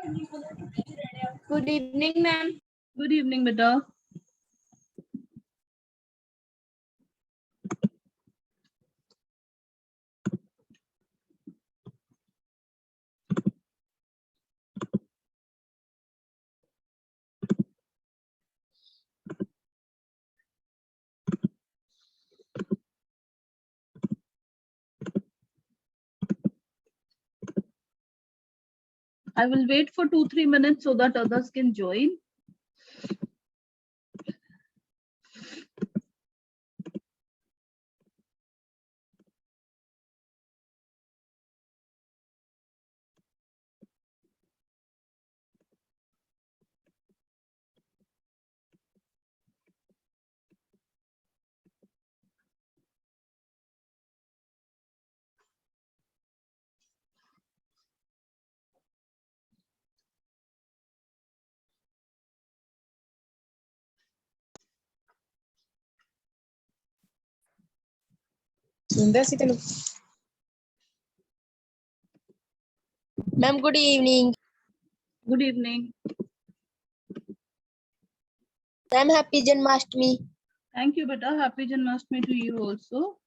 Good evening, ma'am. Good evening, beta. I will wait for 2-3 minutes so that others can join. Ma'am, good evening. Good evening. Ma'am, happy Janmashtami. Thank you, beta. Happy Janmashtami to you also.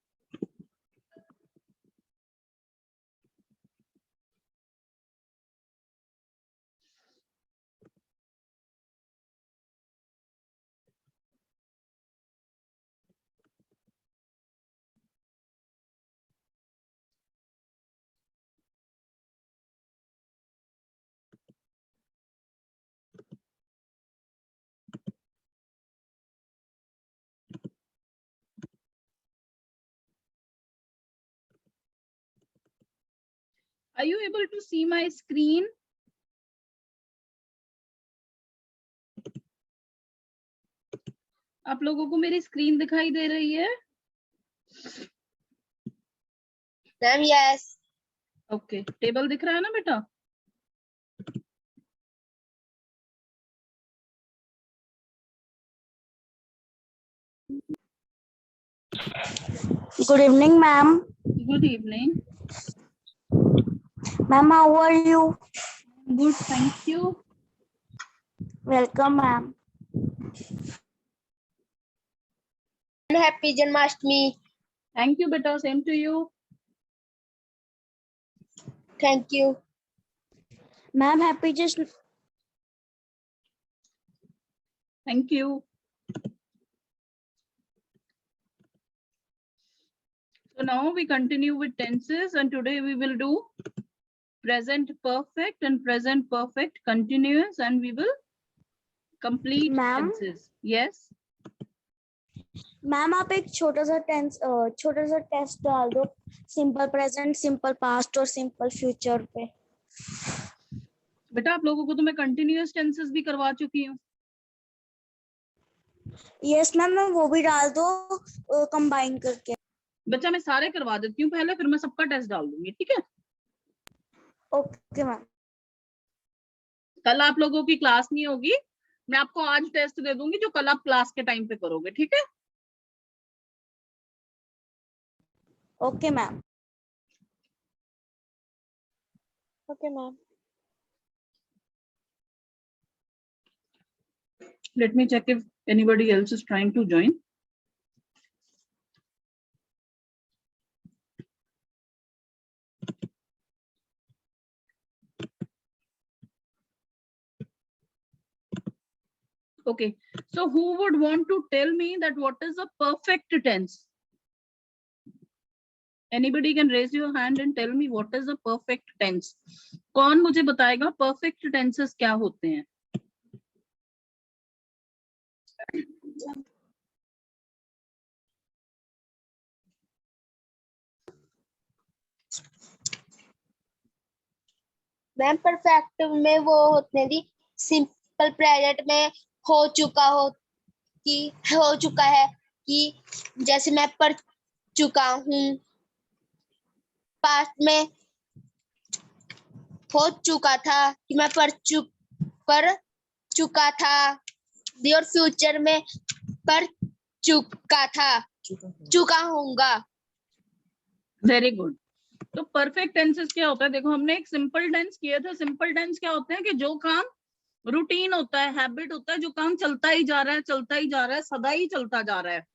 Are you able to see my screen? आप लोगों को मेरी screen दिखाई दे रही है? Ma'am, yes. Okay, table दिख रहा है ना बेटा? Good evening, ma'am. Good evening. Ma'am, how are you? Good, thank you. Welcome, ma'am. And happy Janmashtami. Thank you, beta. Same to you. Thank you. Ma'am, happy just Thank you. So now we continue with tenses, and today we will do present perfect and present perfect continuous, and we will complete Ma'am? tenses. Yes. Ma'am आप एक छोटा सा test डाल दो simple present, simple past और simple future पे। बेटा आप लोगों को तो मैं कंटिन्यूअस टेंसेस भी करवा चुकी हूँ। यस मैम, वो भी डाल दो कंबाइन करके। बच्चा मैं सारे करवा देती हूँ पहले, फिर मैं सबका टेस्ट डाल दूंगी, ठीक है? Okay ma'am. कल आप लोगों की क्लास नहीं होगी, मैं आपको आज टेस्ट दे दूंगी जो कल आप क्लास के टाइम पे करोगे, ठीक है? Okay ma'am. Okay, ma'am. Let me check if anybody else is trying to join. Okay, so who would want to tell me that what is a perfect tense? Anybody can raise your hand and tell me what is a perfect tense. कौन मुझे बताएगा perfect tenses क्या होते हैं? Ma'am perfect में वो होते हैं सिंपल प्रेजेंट में हो चुका है कि जैसे मैं पढ़ चुका हूँ। पास्ट में हो चुका था कि मैं पढ़ चुका था। और फ्यूचर में पढ़ चुका था, चुका हूँगा। Very good. तो परफेक्ट टेंसेस क्या होता है? देखो हमने एक सिंपल टेंस किया था। सिंपल टेंस क्या होते हैं कि जो काम रूटीन होता है, हैबिट होता है, जो काम चलता ही जा रहा है, चलता ही जा रहा है, सदा ही चलता जा रहा है।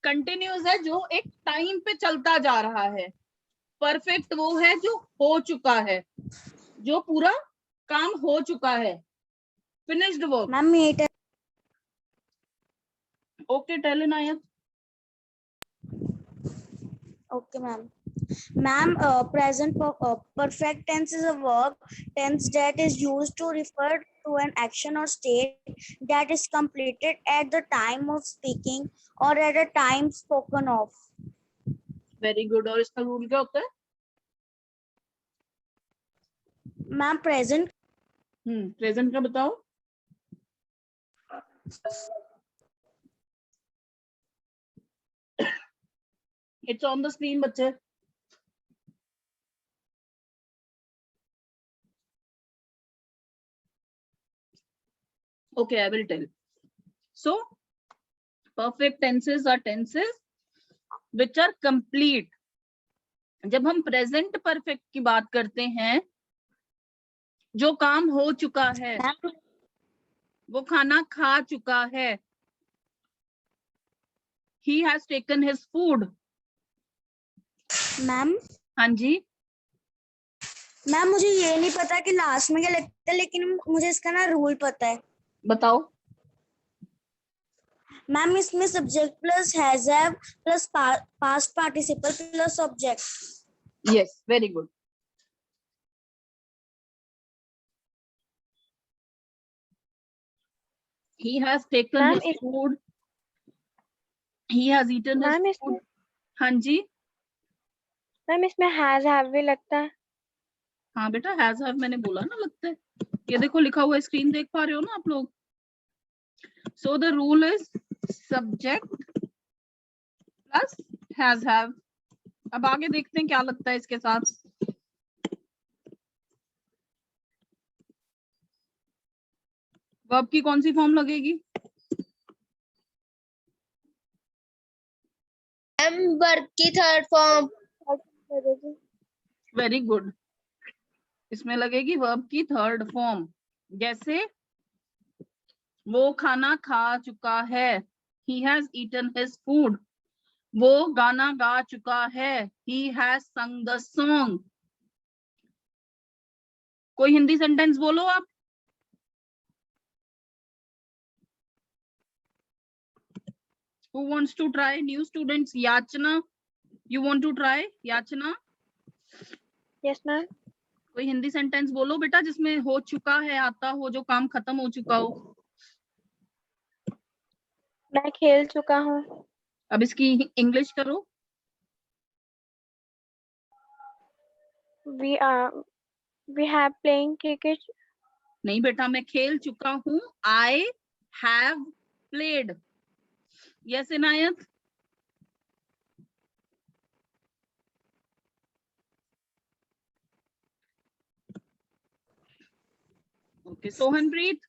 कंटिन्यूअस है जो एक टाइम पे चलता जा रहा है। परफेक्ट वो है जो हो चुका है, जो पूरा काम हो चुका है, फिनिश्ड वर्क। मैम मीटर। Okay tell Inayat. Okay, ma'am. Ma'am, present perfect tense is a verb tense that is used to refer to an action or state that is completed at the time of speaking or at a time spoken of. Very good. और इसका rule क्या होता है? Ma'am, present present का बताओ। It's on the screen बच्चे। Okay, I will tell. So, perfect tenses are tenses which are complete. जब हम प्रेजेंट परफेक्ट की बात करते हैं, जो काम हो चुका है, ma'am, वो खाना खा चुका है, he has taken his food. ma'am, हाँ जी, मैम मुझे ये नहीं पता कि लास्ट में क्या लगता है, लेकिन मुझे इसका ना रूल पता है। बताओ। मैम इसमें subject plus has have plus past participle plus object. Yes, very good. He has taken Ma'am, his food. He has eaten his ma'am food. हाँ जी, मैम इसमें हैज हैव भी लगता है। हाँ बेटा, हैज हैव मैंने बोला ना लगता है। ये देखो लिखा हुआ है, स्क्रीन देख पा रहे हो ना आप लोग? So the rule is subject plus has have. अब आगे देखते हैं क्या लगता है इसके साथ। वर्ब की कौन सी फॉर्म लगेगी? मैम वर्ब की थर्ड फॉर्म। Very good. इसमें लगेगी वर्ब की थर्ड फॉर्म। जैसे वो खाना खा चुका है, he has eaten his food. वो गाना गा चुका है, he has sung the song. कोई हिंदी सेंटेंस बोलो आप। Who wants to try? New students, याचना, you want to try? याचना, यस मैम। कोई हिंदी सेंटेंस बोलो बेटा जिसमें हो चुका है आता हो, जो काम खत्म हो चुका हो। मैं खेल चुका हूँ। अब इसकी इंग्लिश करो। We have playing cricket. नहीं बेटा, मैं खेल चुका हूँ। I have played. Yes, Inayat. Okay, Sohanpreet.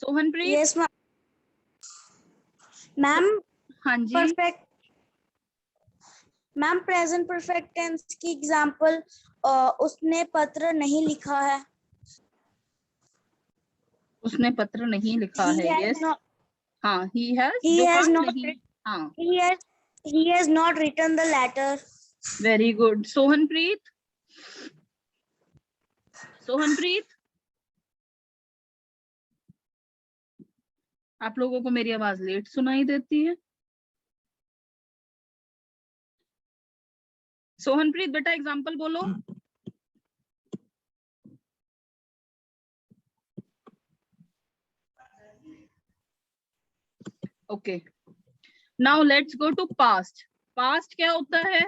Sohanpreet. Yes ma'am. Ma'am हाँ जी, perfect ma'am present perfect tense की एग्जांपल उसने पत्र नहीं लिखा है। उसने पत्र नहीं लिखा है। यस, हाँ, he has, he जो has काम not नहीं। हाँ, he has not written the letter. Very good. Sohanpreet. Sohanpreet, आप लोगों को मेरी आवाज लेट सुनाई देती है। सोहनप्रीत बेटा एग्जांपल बोलो। Okay, now let's go to past. Past क्या होता है?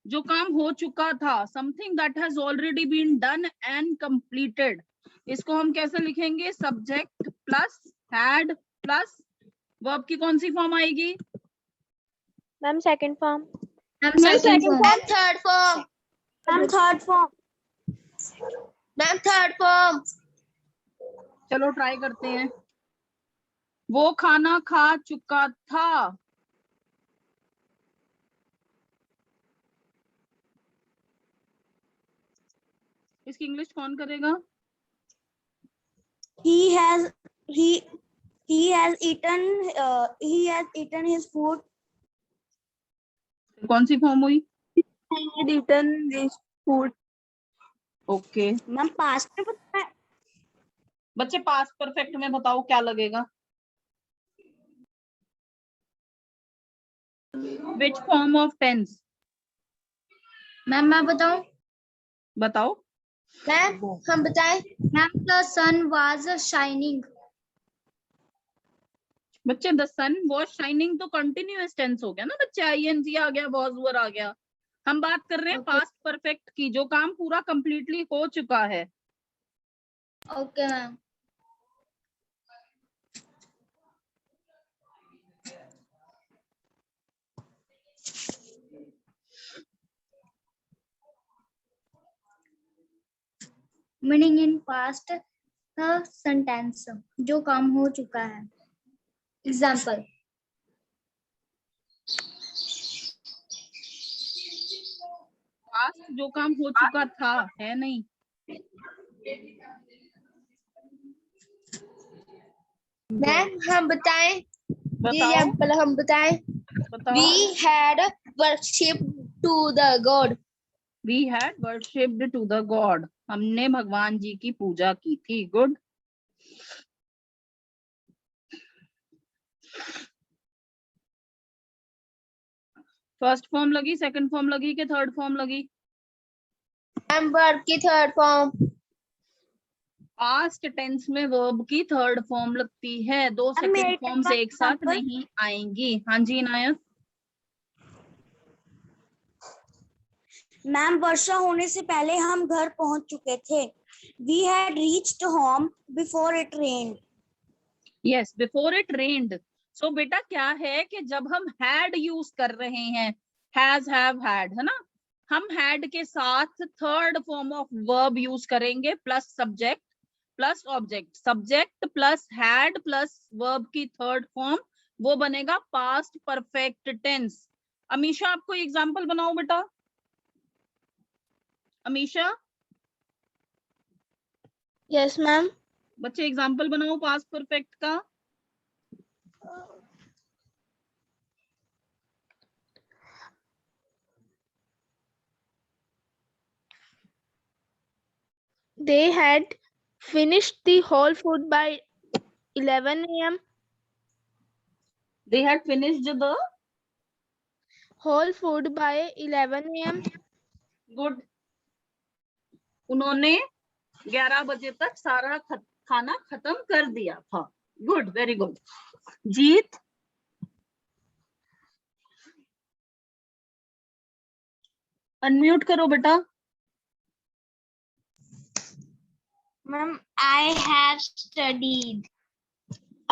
जो काम हो चुका था, something that has already been done and completed. इसको हम कैसे लिखेंगे? Subject plus had plus verb की कौन सी फॉर्म आएगी? Ma'am second form. Ma'am third form. Ma'am third form. Ma'am third form. चलो ट्राई करते हैं। वो खाना खा चुका था। इसकी इंग्लिश कौन करेगा? He has he has eaten his food. कौन सी फॉर्म हुई? He eaten this food. Okay ma'am past में पता है। बच्चे पास्ट परफेक्ट में बताओ क्या लगेगा? Which form of tense? Ma'am मैं बताऊं? बताओ। मैम हम बताएं? Ma'am the sun was shining. बच्चे द सन वॉज शाइनिंग तो कंटिन्यूअस टेंस हो गया ना बच्चे, आईएनजी आ गया, वॉज वर आ गया। हम बात कर रहे हैं Okay. पास्ट परफेक्ट की, जो काम पूरा कंप्लीटली हो चुका है। Okay ma'am. Meaning in past sentence, जो काम हो चुका है। एग्जाम्पल, पास्ट जो काम हो चुका था, है नहीं। मैम हम बताएं? बताओ एग्जाम्पल हम बताएं? बताओ। We had worshipped to the God. We had worshipped to the God, हमने भगवान जी की पूजा की थी। गुड। फर्स्ट फॉर्म लगी, सेकंड फॉर्म लगी कि थर्ड फॉर्म लगी? मैम वर्ब की थर्ड फॉर्म। पास्ट टेंस में वर्ब की थर्ड फॉर्म लगती है, दो अब मेरे सेकंड फॉर्म्स पास एक साथ example- नहीं आएंगी। हाँ जी इनायत। मैम वर्षा होने से पहले हम घर पहुंच चुके थे। We had reached home before it rained. Yes, before it rained. So बेटा क्या है कि जब हम हैड यूज कर रहे हैं, हैज, हैव, हैड, है ना, हम हैड के साथ third form of verb use करेंगे plus subject plus object. Subject plus had plus verb की थर्ड फॉर्म, वो बनेगा पास्ट परफेक्ट टेंस। अमीशा आपको एग्जांपल बनाओ बेटा। Amisha yes ma'am. बच्चे एग्जांपल बनाओ पास्ट परफेक्ट का। They had finished the whole food by 11 a.m. They had finished the Whole food by 11 a.m. Good. उन्होंने 11 बजे तक सारा खाना खत्म कर दिया था। Good, very good. Jeet unmute करो बेटा। Ma'am I have studied.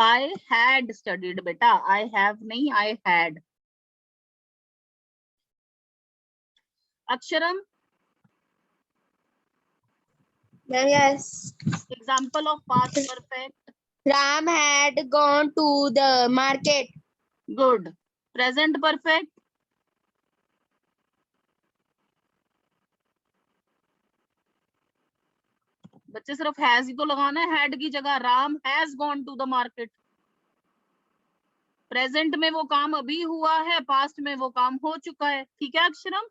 I had studied बेटा, I have नहीं, I had। अक्षरम Yes. Example of past perfect. Ram had gone to the market. Good. Present perfect. बच्चे सिर्फ हैज ही तो लगाना है had की जगह। Ram has gone to the market. Present में वो काम अभी हुआ है, पास्ट में वो काम हो चुका है। ठीक है अक्षरम।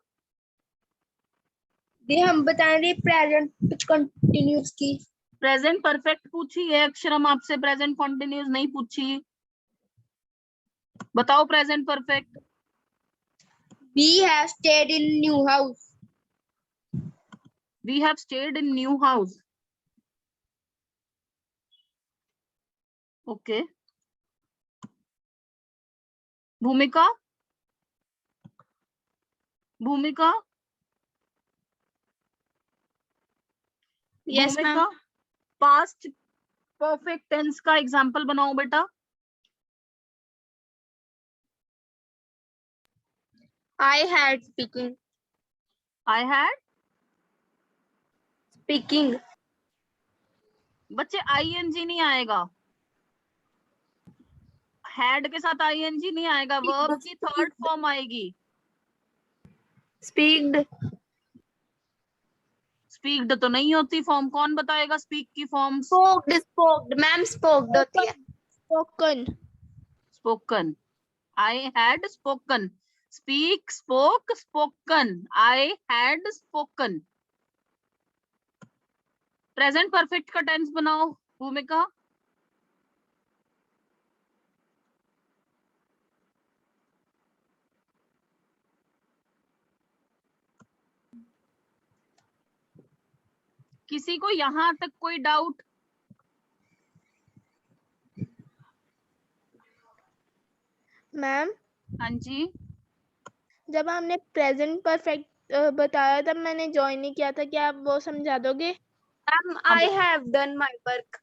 दी हम बताएंगे प्रेजेंट कंटिन्यूस की। प्रेजेंट परफेक्ट पूछी है अक्षरम आपसे, प्रेजेंट कॉन्टिन्यूस नहीं पूछी। बताओ present perfect. We have stayed in new house. We have stayed in new house. Okay. भूमिका भूमिका Yes, ma'am. भूमिका पास्ट परफेक्ट टेंस का एग्जांपल बनाओ बेटा। I had speaking. I had Speaking. बच्चे आईएनजी नहीं आएगा, हैड के साथ आईएनजी नहीं आएगा, वर्ब की थर्ड फॉर्म आएगी। Speaked. स्पीक्ड तो नहीं होती फॉर्म, कौन बताएगा स्पीक की फॉर्म्स? स्पोक्ड मैम, स्पोक्ड होती है। Spoken. Spoken, I had spoken, speak, spoke, spoken, I had spoken. Present perfect का टेंस बनाओ भूमिका। किसी को यहां तक कोई डाउट? मैम, हाँ जी, जब हमने प्रेजेंट परफेक्ट बताया तब मैंने ज्वाइन नहीं किया था, क्या आप वो समझा दोगे? आई have done my work.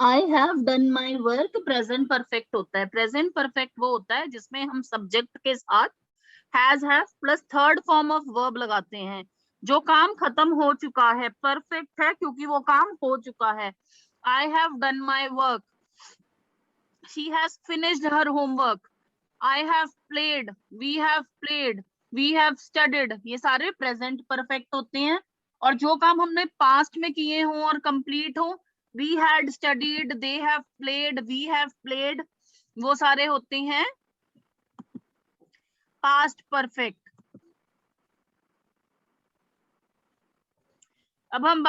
I have done my work present perfect होता है। प्रेजेंट परफेक्ट वो होता है जिसमें हम सब्जेक्ट के साथ has, have plus third form of verb लगाते हैं। जो काम खत्म हो चुका है, परफेक्ट है क्योंकि वो काम हो चुका है। I have done my work, she has finished her homework, I have played, we have played, we have studied, ये सारे प्रेजेंट परफेक्ट होते हैं। और जो काम हमने पास्ट में किए हों और कंप्लीट हो, we had studied, they have played, we have played, वो सारे होते हैं past perfect। अब हम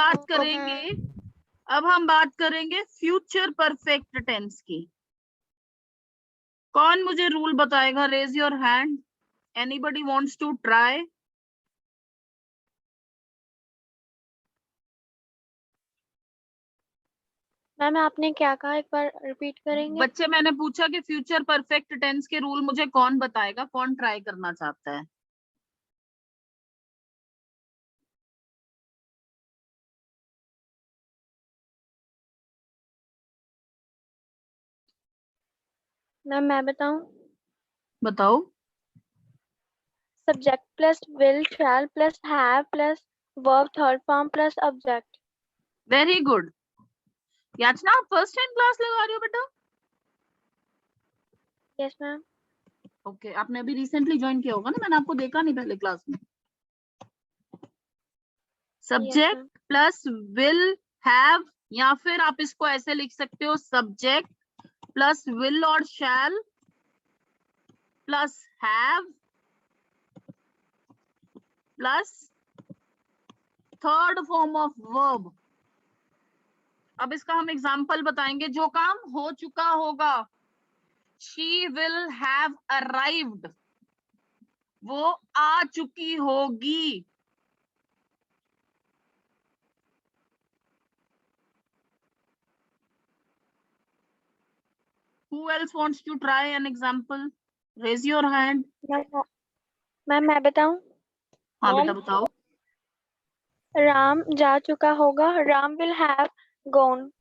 बात करेंगे फ्यूचर परफेक्ट टेंस की। कौन मुझे रूल बताएगा? Raise your hand, anybody wants to try? Ma'am आपने क्या कहा, एक बार रिपीट करेंगे? बच्चे, मैंने पूछा कि फ्यूचर परफेक्ट टेंस के रूल मुझे कौन बताएगा, कौन ट्राई करना चाहता है? मैम मैं बताऊं? बताओ। Subject plus will, shall plus have plus verb third form plus object. Very good. याचना, आप फर्स्ट टाइम क्लास लगा रही हो बेटा? Yes ma'am. ओके, आपने अभी रिसेंटली ज्वाइन किया होगा ना, मैंने आपको देखा नहीं पहले क्लास में। सब्जेक्ट प्लस विल हैव, या फिर आप इसको ऐसे लिख सकते हो, सब्जेक्ट प्लस विल और शैल plus have plus third form of verb. अब इसका हम एग्जांपल बताएंगे। जो काम हो चुका होगा, शी विल हैव अराइव्ड, वो आ चुकी होगी। Who else wants to try an example? Raise your hand. Ma'am मैं बताऊं? हाँ बेटा बताओ। राम जा चुका होगा, Ram will have gone.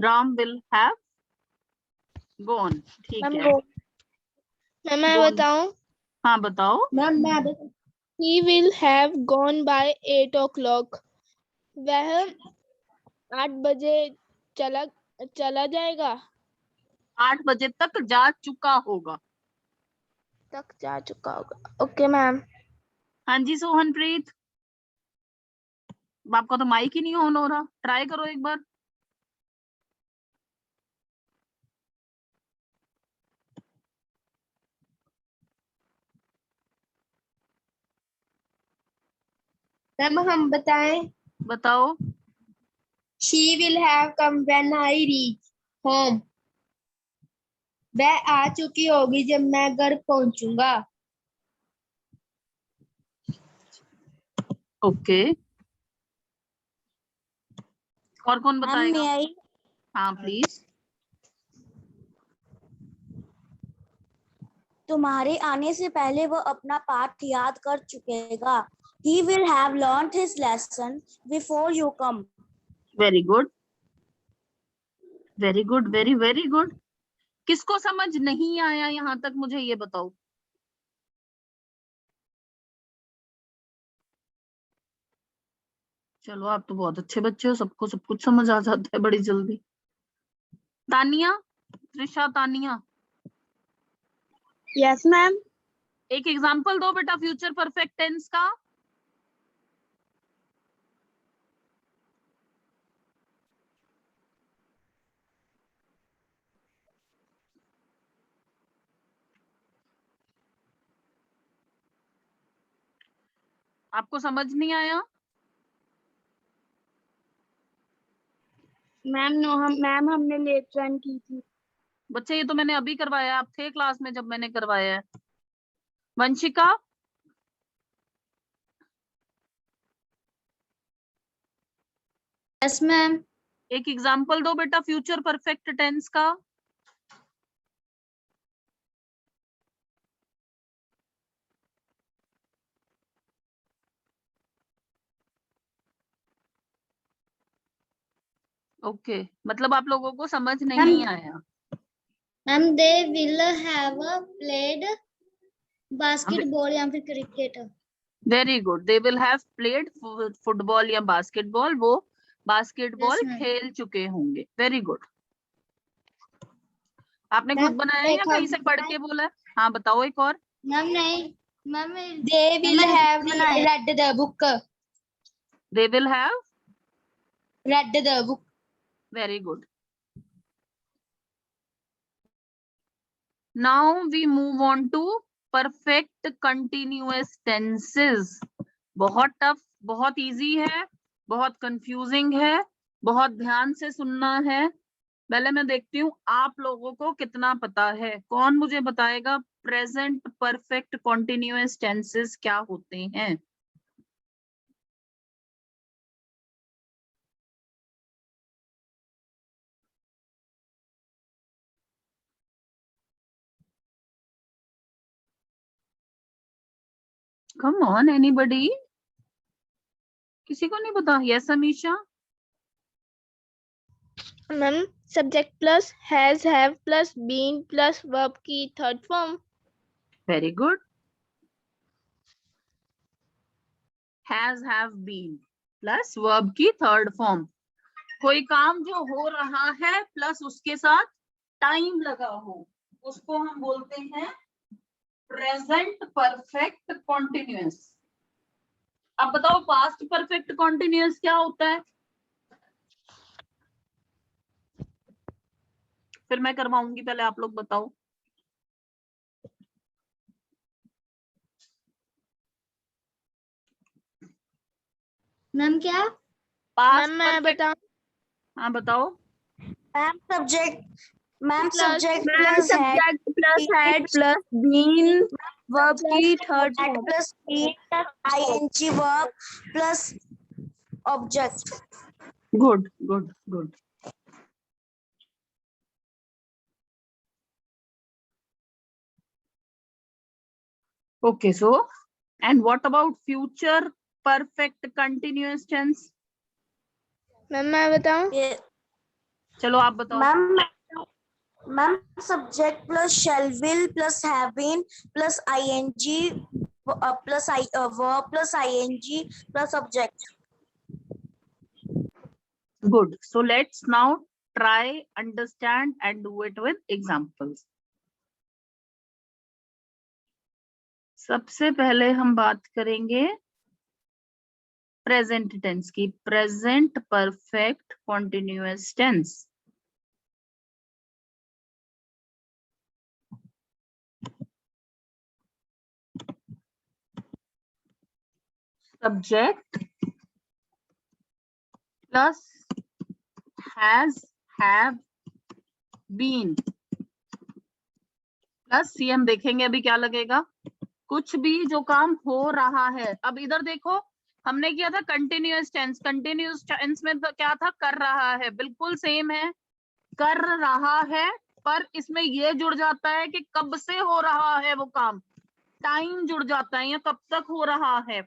Ram will have gone, ठीक मैम है। मैं Gone. बताऊं? हाँ बताओ। मैम मैं बताऊं? He will have gone by 8 o'clock. वह 8 बजे चला जाएगा। 8 बजे तक जा चुका होगा। Okay ma'am. हाँ जी सोहनप्रीत, आपका तो माइक ही नहीं ऑन हो रहा, ट्राई करो एक बार। मैम हम बताएं? बताओ। She will have come when I reach home. वह आ चुकी होगी जब मैं घर पहुंचूंगा। ओके, और कौन बताएगा? हाँ प्लीज। तुम्हारे आने से पहले वह अपना पाठ याद कर चुकेगा। He will have learned his lesson before you come. Very good, very good, very very good. किसको समझ नहीं आया यहाँ तक, मुझे ये बताओ। चलो, आप तो बहुत अच्छे बच्चे हो, सबको सब कुछ समझ आ जाता है बड़ी जल्दी। Tania, Trisha, Tania, yes ma'am. एक एग्जांपल दो बेटा फ्यूचर परफेक्ट टेंस का। आपको समझ नहीं आया? मैम हमने लेट ज्वाइन की थी। बच्चे ये तो मैंने अभी करवाया, आप थे क्लास में जब मैंने करवाया है। Vanshika, yes ma'am. एक एग्जाम्पल दो बेटा फ्यूचर परफेक्ट टेंस का। ओके, मतलब आप लोगों को समझ नहीं आया। Ma'am they will have played basketball या फिर cricket. Very good, they will have played football या बास्केटबॉल, वो बास्केटबॉल Yes, ma'am. खेल चुके होंगे। Very good. आपने Ma'am, खुद बनाया है या एक और कहीं से पढ़ के बोला है? हाँ बताओ एक और। मैम नहीं मैम they will मैंने have बनाया। read the book. They will have, Read the book. Very good. Now we move on to perfect continuous tenses. बहुत टफ, बहुत इजी है, बहुत कंफ्यूजिंग है, बहुत ध्यान से सुनना है। पहले मैं देखती हूँ आप लोगों को कितना पता है। कौन मुझे बताएगा प्रेजेंट परफेक्ट कॉन्टिन्यूअस टेंसेस क्या होते हैं? कम ऑन एनीबडी, किसी को नहीं पता? Yes Amisha. Ma'am subject plus has have plus been plus verb की third form. Very good. Has have been plus verb की थर्ड फॉर्म। कोई काम जो हो रहा है प्लस उसके साथ टाइम लगा हो, उसको हम बोलते हैं प्रेजेंट परफेक्ट कॉन्टिन्यूअस। अब बताओ पास्ट परफेक्ट कॉन्टिन्यूअस क्या होता है? फिर मैं करवाऊंगी, पहले आप लोग बताओ। मैम क्या? पास्ट मैम मैं परफेक्ट, बताऊं? हाँ बताओ। Ma'am subject Plus- subject ma'am plus subject plus had plus been verb की third form. Plus ING verb plus object. Good good good. Okay, so and what about future perfect continuous tense? Ma'am मैं बताऊं? चलो आप बताओ। Ma'am subject plus shall will plus have been plus ING plus verb plus ING plus object. Good. So let's now try, understand and do it with examples. सबसे पहले हम बात करेंगे प्रेजेंट टेंस की, present perfect continuous tense. Subject plus has have been plus सी, हम देखेंगे अभी क्या लगेगा। कुछ भी जो काम हो रहा है। अब इधर देखो, हमने किया था कंटिन्यूअस टेंस। कंटिन्यूअस टेंस में तो क्या था? कर रहा है, बिल्कुल सेम है, कर रहा है। पर इसमें ये जुड़ जाता है कि कब से हो रहा है वो काम, टाइम जुड़ जाता है, या कब तक हो रहा है।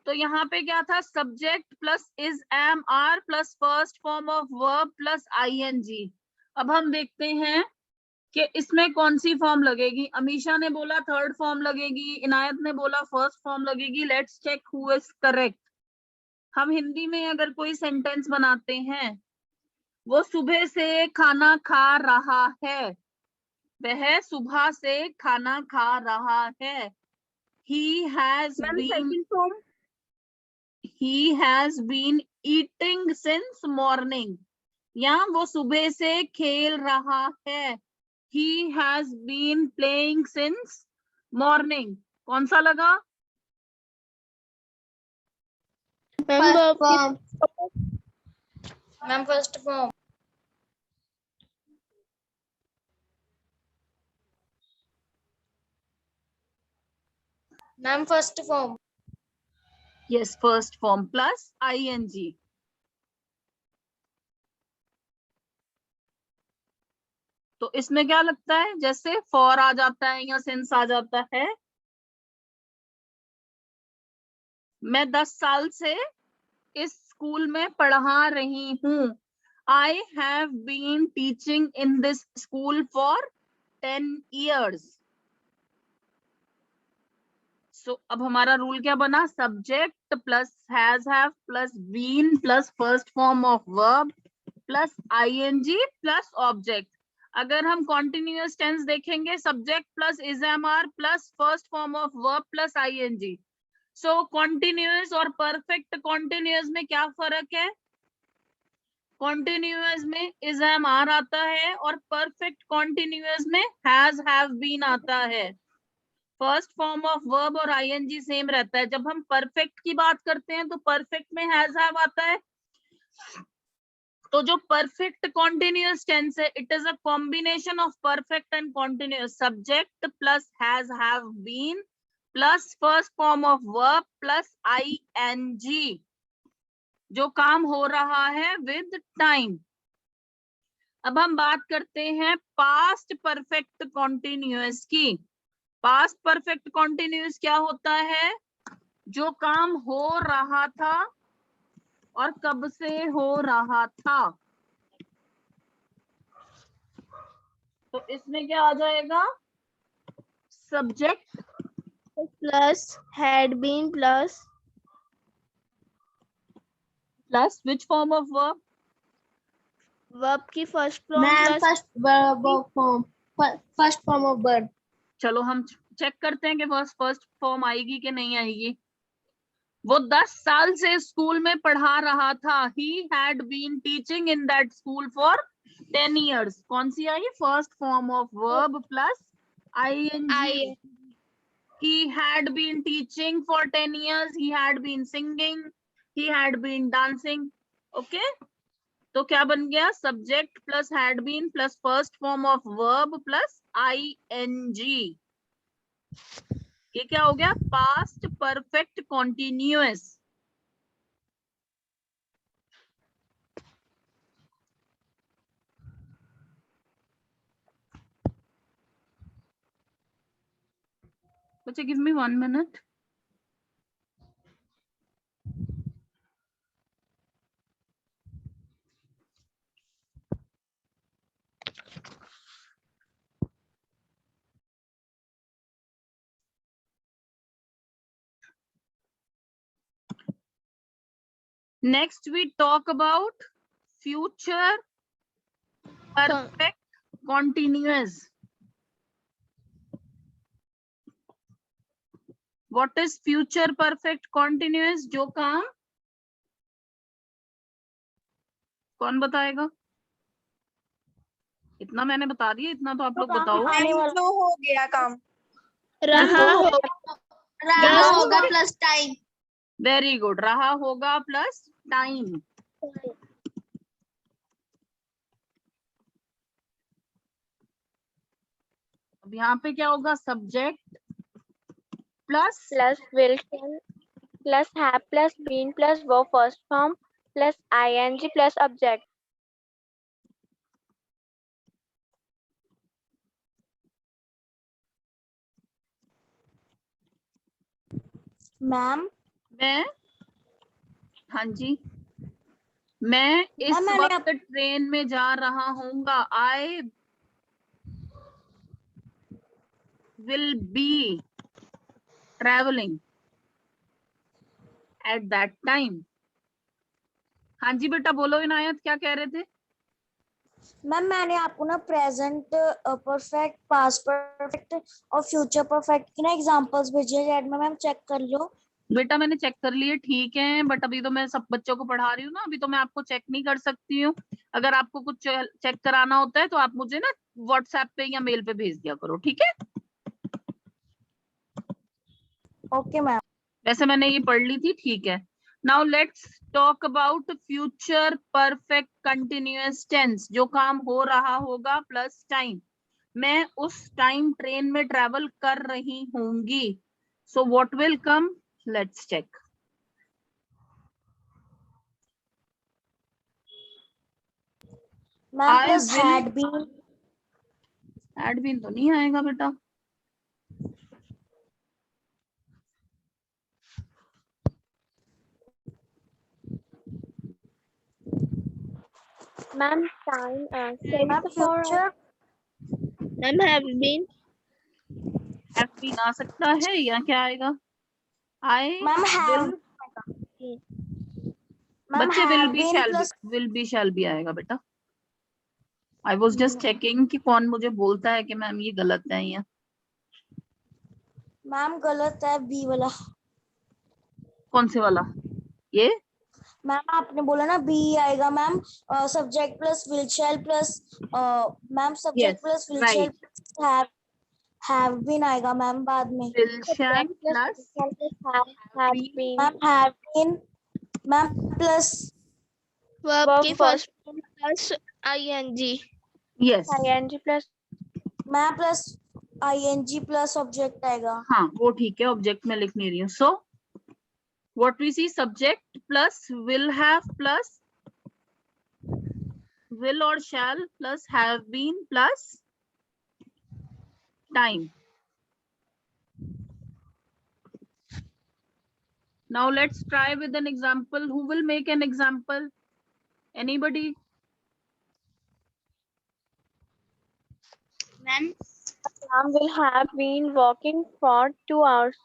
तो यहाँ पे क्या था? Subject plus is am are plus first form of verb plus ING. अब हम देखते हैं कि इसमें कौन सी फॉर्म लगेगी। अमीशा ने बोला थर्ड फॉर्म लगेगी, इनायत ने बोला फर्स्ट फॉर्म लगेगी। Let's check who is correct. हम हिंदी में अगर कोई सेंटेंस बनाते हैं, वो सुबह से खाना खा रहा है, वह सुबह से खाना खा रहा है। he has ma'am been second form. he has been eating since morning, या वो सुबह से खेल रहा है। he has been playing since morning। कौन सा लगा? मैम फर्स्ट verb की form, ma'am first form. Ma'am first form. Yes, first form plus ing। तो इसमें क्या लगता है, जैसे फॉर आ जाता है या सिंस आ जाता है। मैं 10 साल से इस स्कूल में पढ़ा रही हूँ। I have been teaching in this school for 10 years। So अब हमारा रूल क्या बना, subject plus has have plus been plus first form of verb plus ING plus object. अगर हम कॉन्टिन्यूअस टेंस देखेंगे, subject plus is am are plus first form of verb plus ING. So continuous और perfect continuous में क्या फर्क है, continuous में is am are आता है और परफेक्ट कॉन्टिन्यूअस में हैज हैव बीन आता है। फर्स्ट फॉर्म ऑफ वर्ब और आईएनजी सेम रहता है। जब हम परफेक्ट की बात करते हैं तो परफेक्ट में हैज हैव आता है। तो जो परफेक्ट कॉन्टिन्यूअस टेंस है, it is a combination of perfect and continuous. Subject plus has have been plus first form of verb plus ING, जो काम हो रहा है विद टाइम। अब हम बात करते हैं पास्ट परफेक्ट कॉन्टिन्यूअस की। पास्ट परफेक्ट कॉन्टिन्यूअस क्या होता है, जो काम हो रहा था और कब से हो रहा था। तो इसमें क्या आ जाएगा, subject plus had been plus plus which form of verb, verb की first form ma'am plus first form, first form of verb. चलो हम चेक करते हैं कि फर्स्ट फॉर्म आएगी कि नहीं आएगी। वो 10 साल से स्कूल में पढ़ा रहा था। He had been teaching in that school for 10 years। कौन सी आई, first form of verb plus ING. He had been teaching for 10 years. He had been singing. He had been dancing. Okay? तो क्या बन गया, subject plus had been plus first form of verb plus ING. ये क्या हो गया, past perfect continuous. बच्चे give me 1 minute। Next we talk about future perfect continuous. What is future perfect continuous? जो काम, कौन बताएगा? इतना मैंने बता दिया, इतना तो आप लोग बताओ। जो हो गया काम। रहा होगा प्लस टाइम। वेरी गुड, रहा होगा प्लस टाइम। अब यहाँ पे क्या होगा, subject plus plus will shall plus have plus been plus verb first form plus ing plus object. Ma'am मैं, हाँ जी, मैं इस वक्त ट्रेन में जा रहा हूँगा। I will be travelling at that time. हाँ जी बेटा बोलो इनायत, क्या कह रहे थे? मैम मैंने आपको ना प्रेजेंट परफेक्ट, पास्ट परफेक्ट और फ्यूचर परफेक्ट की ना एग्जांपल्स भेजे हैं चैट में, मैम चेक कर लो। बेटा मैंने चेक कर लिए, ठीक है, बट अभी तो मैं सब बच्चों को पढ़ा रही हूँ ना, अभी तो मैं आपको चेक नहीं कर सकती हूँ। अगर आपको कुछ चेक कराना होता है तो आप मुझे ना व्हाट्सएप पे या मेल पे भेज दिया करो, ठीक है? Okay ma'am. वैसे मैंने ये पढ़ ली थी, ठीक है। Now let's talk about future perfect continuous tense, जो काम हो रहा होगा प्लस टाइम। मैं उस टाइम ट्रेन में ट्रेवल कर रही होंगी। So what will come, let's check. Ma'am I plus will- had been, had been तो नहीं आएगा बेटा। Ma'am, time ma'am since for future, ma'am have been, have been आ सकता है या क्या आएगा? I ma'am have, will, ma'am बच्चे will have be been shall plus, be, will be shall be आएगा बेटा। आई वॉज जस्ट चेकिंग कि कौन मुझे बोलता है कि मैम ये गलत है या। मैम गलत है बी वाला। कौन से वाला? ये मैम आपने बोला ना बी आएगा ma'am, subject plus will shall plus, ma'am Yes, subject plus will shall right. Plus have been आएगा मैम बाद में। Will shall subject plus plus shall plus have been ma'am have been, ma'am plus verb verb की first first plus ING, yes. ing plus ma'am plus ING plus object आएगा। हाँ वो ठीक है, object में लिख नहीं रही हूँ। So what we see, subject plus will have plus will or shall plus have been plus time. Now let's try with an example. Who will make an example? Anybody? Ma'am Sam will have been working for 2 hours.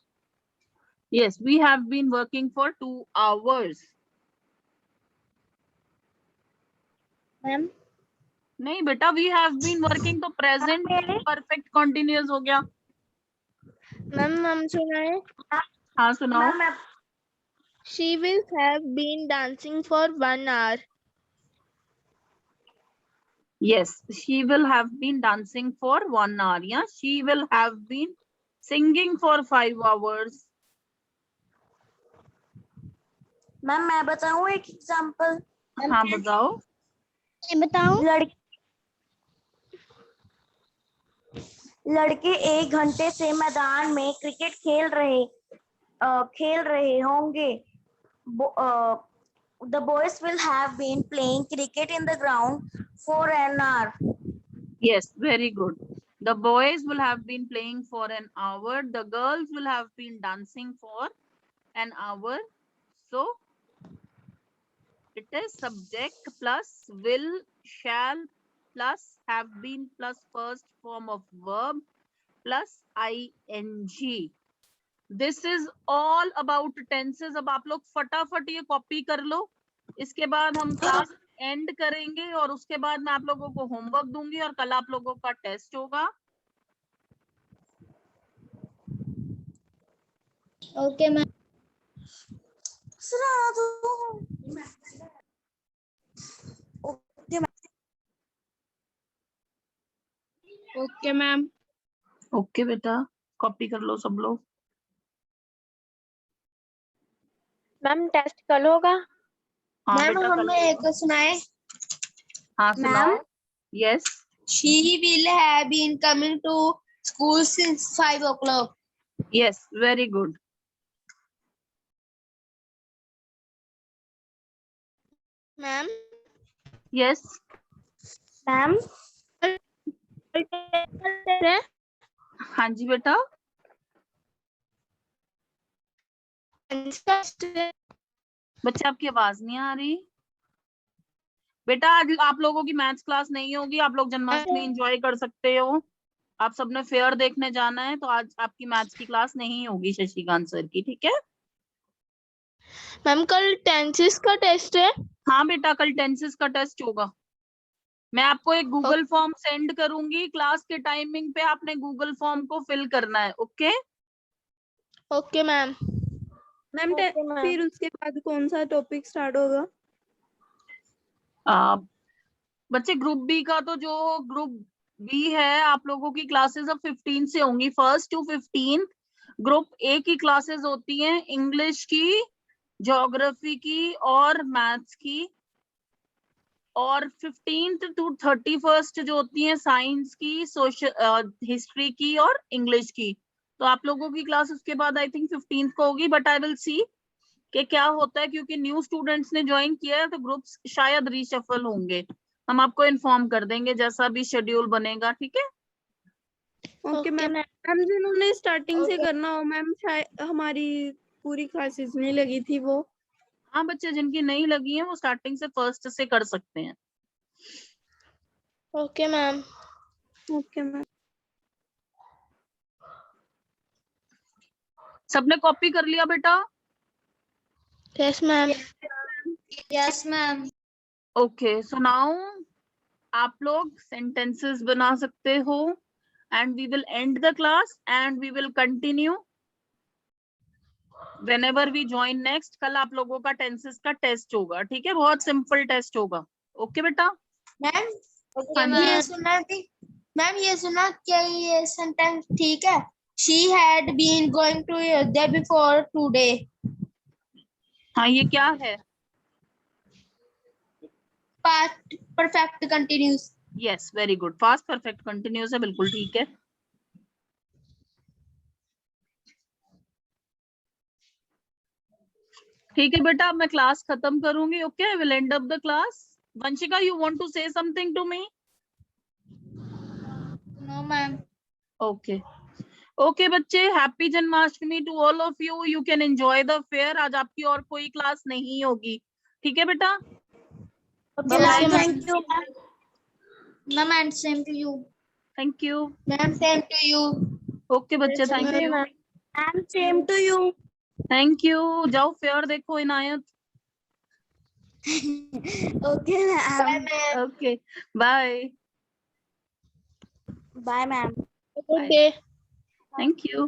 Yes, we have been working for 2 hours. Ma'am नहीं बेटा, we have been working तो present perfect continuous हो गया। Ma'am हम सुनाए, हाँ सुनाओ। Ma'am she will have been dancing for 1 hour. Yes, she will have been dancing for 1 hour. Yeah, she will have been singing for 5 hours. Ma'am मैं बताऊँ एक एग्जांपल? हाँ बताओ। बताऊँ? लड़के 1 घंटे से मैदान में क्रिकेट खेल रहे होंगे। The boys will have been playing cricket in the ground for an hour. Yes, very good. The boys will have been playing for an hour. The girls will have been dancing for an hour. So it is subject plus will, shall plus have been plus first form of verb plus ing. This is all about tenses. अब आप लोग फटाफट ये copy कर लो, इसके बाद हम class and करेंगे और उसके बाद मैं आप लोगों को होमवर्क दूंगी और कल आप लोगों का टेस्ट होगा। Okay ma'am. Okay ma'am. Okay बेटा, कॉपी कर लो सब लोग। मैम टेस्ट कल होगा? हाँ मैम बेटा कल हमें एक सुनाए। हाँ सुनाओ। Yes, She will have been coming to school since 5 o'clock. Yes, very good. Ma'am yes, ma'am हाँ जी बेटा। बच्चे आपकी आवाज नहीं आ रही। बेटा आज आप लोगों की मैथ्स क्लास नहीं होगी, आप लोग जन्माष्टमी एंजॉय कर सकते हो। आप सबने फेयर देखने जाना है, तो आज आपकी मैथ्स की क्लास नहीं होगी शशिकांत सर की, ठीक है? मैम कल टेंसेस का टेस्ट है। हाँ बेटा, कल टेंसेस का टेस्ट होगा। मैं आपको एक गूगल फॉर्म सेंड करूंगी, क्लास के टाइमिंग पे आपने गूगल फॉर्म को फिल करना है। Okay okay ma'am. मैम फिर उसके बाद कौन सा टॉपिक स्टार्ट होगा? बच्चे ग्रुप बी का तो जो ग्रुप बी है आप लोगों की क्लासेस अब 15 से होंगी, 1st to 15। ग्रुप ए की क्लासेस होती हैं इंग्लिश की ज्योग्राफी की और मैथ्स की, और 15th to 31st जो होती है साइंस की, सोशल हिस्ट्री की और इंग्लिश की। तो आप लोगों की क्लास उसके बाद आई थिंक 15th को होगी, बट आई विल सी कि क्या होता है, क्योंकि न्यू स्टूडेंट्स ने ज्वाइन किया है तो ग्रुप्स शायद रीशफल होंगे। हम आपको इन्फॉर्म कर देंगे जैसा भी शेड्यूल बनेगा, ठीक है। Okay Okay, ma'am. ma'am. Ma'am जिन्होंने स्टार्टिंग से Okay. करना हो मैम, शायद हमारी पूरी क्लासेस नहीं लगी थी वो। हाँ बच्चे जिनकी नहीं लगी है वो स्टार्टिंग से फर्स्ट से कर सकते हैं। Okay, ma'am. Okay ma'am. सबने कॉपी कर लिया बेटा? Yes, ma'am. Yes, ma'am. Okay, so now आप लोग सेंटेंसेस बना सकते हो, and we will end the class and we will continue whenever we join next। कल आप लोगों का टेंसेस का टेस्ट होगा, ठीक है, बहुत सिंपल टेस्ट होगा। ओके बेटा? मैम हाँ जी। ये सुना कि मैम ये सुना क्या ये सेंटेंस ठीक है? She had been going to Ayodhya before today. हाँ, ये क्या है? Past perfect continuous. Yes, very good, fast perfect continuous है, बिल्कुल ठीक है। ठीक है बेटा, अब मैं क्लास खत्म करूंगी। Okay, I will end up the class. Vanshika, you want to say something to me? No, ma'am. Okay okay बच्चे, happy Janmashtami to all of you. You can enjoy the fair. आज आपकी और कोई क्लास नहीं होगी, ठीक है बेटा? Okay, Bye-bye. ma'am. Thank you, ma'am. And same to you. Thank you. Ma'am, same to you. Okay बच्चे, thank Okay, you. ma'am. And same to you. Thank you. जाओ फेयर देखो Inayat. Okay, ma'am. Okay, bye. Bye, ma'am. Good day. Thank you.